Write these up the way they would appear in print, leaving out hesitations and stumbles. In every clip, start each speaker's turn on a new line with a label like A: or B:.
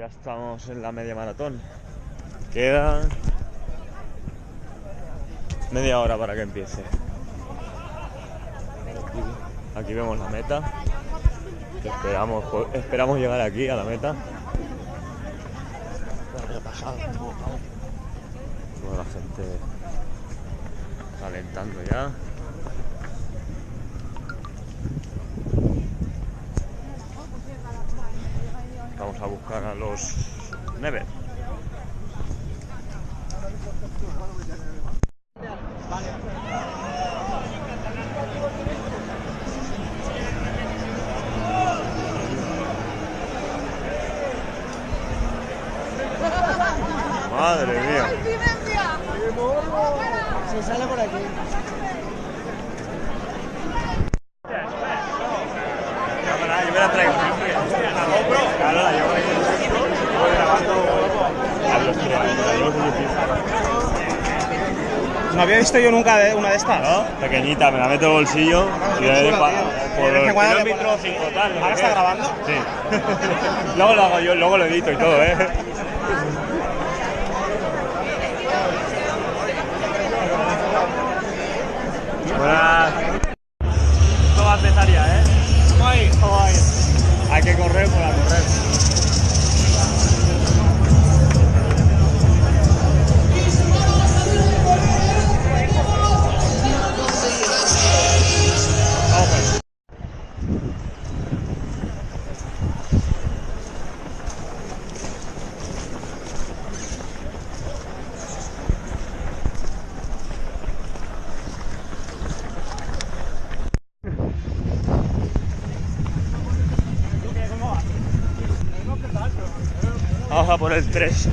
A: Ya estamos en la media maratón. Queda media hora para que empiece. Aquí vemos la meta. Esperamos llegar aquí a la meta. Toda la gente calentando ya. Vamos a buscar a los Never. Madre mía.
B: Se sale por aquí.
A: Yo me la traigo. La GoPro. Claro, la llevo ahí. Voy grabando a los que la llevo sin difícil.
B: No había visto yo nunca una de estas.
A: ¿No? Pequeñita, me la meto en el bolsillo. Y
B: Qué chulo, tío.
A: por
B: De vez en cuando
A: el
B: le
A: kilómetro 5 tal.
B: ¿Ahora está grabando?
A: Sí. Luego lo hago yo, luego lo edito y todo, ¿eh? Buenas. Esto va a empezar ya, ¿eh? ¿Cómo hay? Hay que correr para correr. Vamos pues. Vamos a por el 3.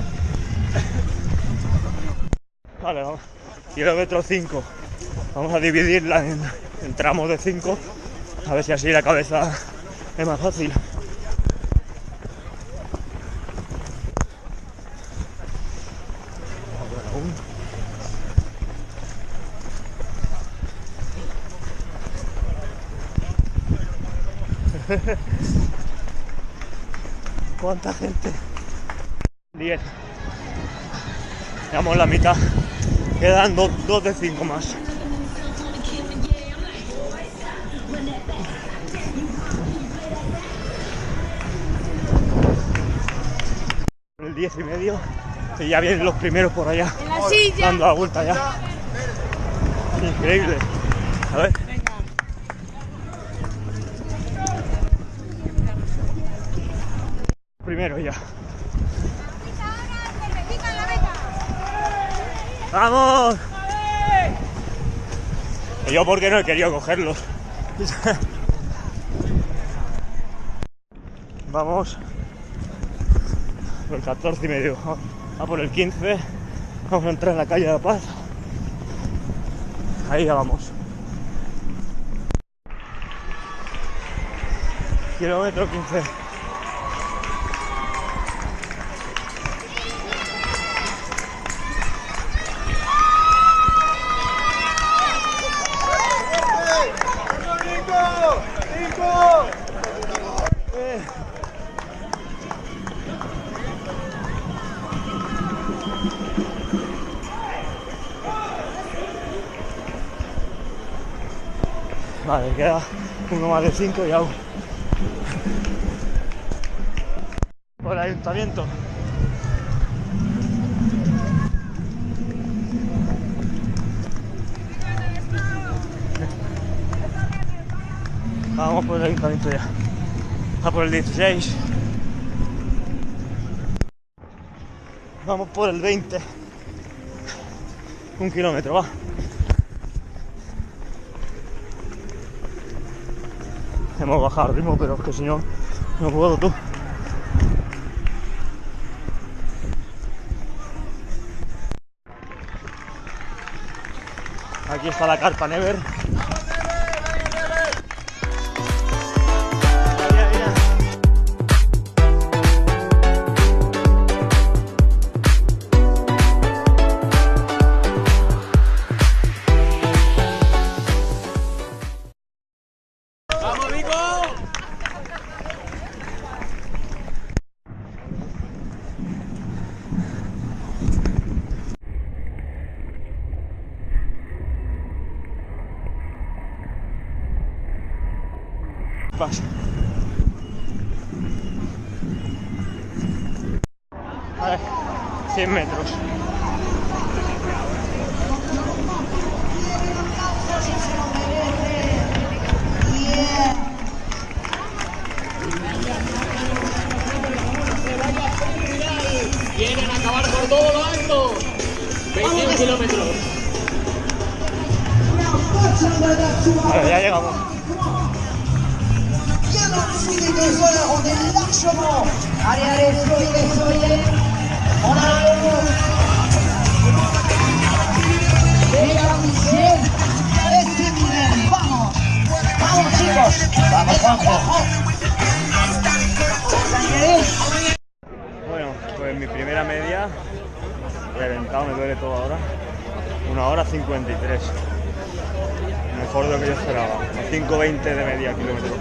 A: Vale, vamos. Kilómetro 5. Vamos a dividirla en tramos de 5. A ver si así la cabeza es más fácil. ¿Cuánta gente? 10. Llevamos la mitad. Quedan 2 de 5 más. El 10 y medio. Y ya vienen los primeros por allá.
C: En la silla.
A: Dando la vuelta ya. Increíble. A ver. Primero ya. ¡Vamos! Y yo porque no he querido cogerlos. Vamos por el 14 y medio. A por el 15. Vamos a entrar en la calle de la Paz. Ahí ya vamos. Kilómetro 15. Vale, queda uno más de 5 y hago. Por el ayuntamiento. Vamos por el ayuntamiento ya. A por el 16. Vamos por el 20. 1 kilómetro, va. Hemos bajado el ritmo, pero es que si no, no puedo tú. Aquí está la carpa Never. chispas. A ver, 100 metros.
C: Quieren acabar por todo lo alto. 21 kilómetros.
A: Vale, ya llegamos.
D: Bien en dessous des 2 heures, on est largement. Allez, allez, soyez. On arrive. Égalisé. Et c'est bien. Vamos. Vamos, chicos. Vamos, Juanjo.
A: Bueno, pues mi primera media, reventado, me duele todo ahora. 1 hora 53. Mejor de lo que yo esperaba. 5:20 de media kilómetro.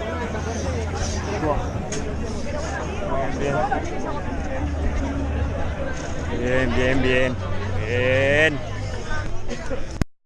A: Bien. Bien.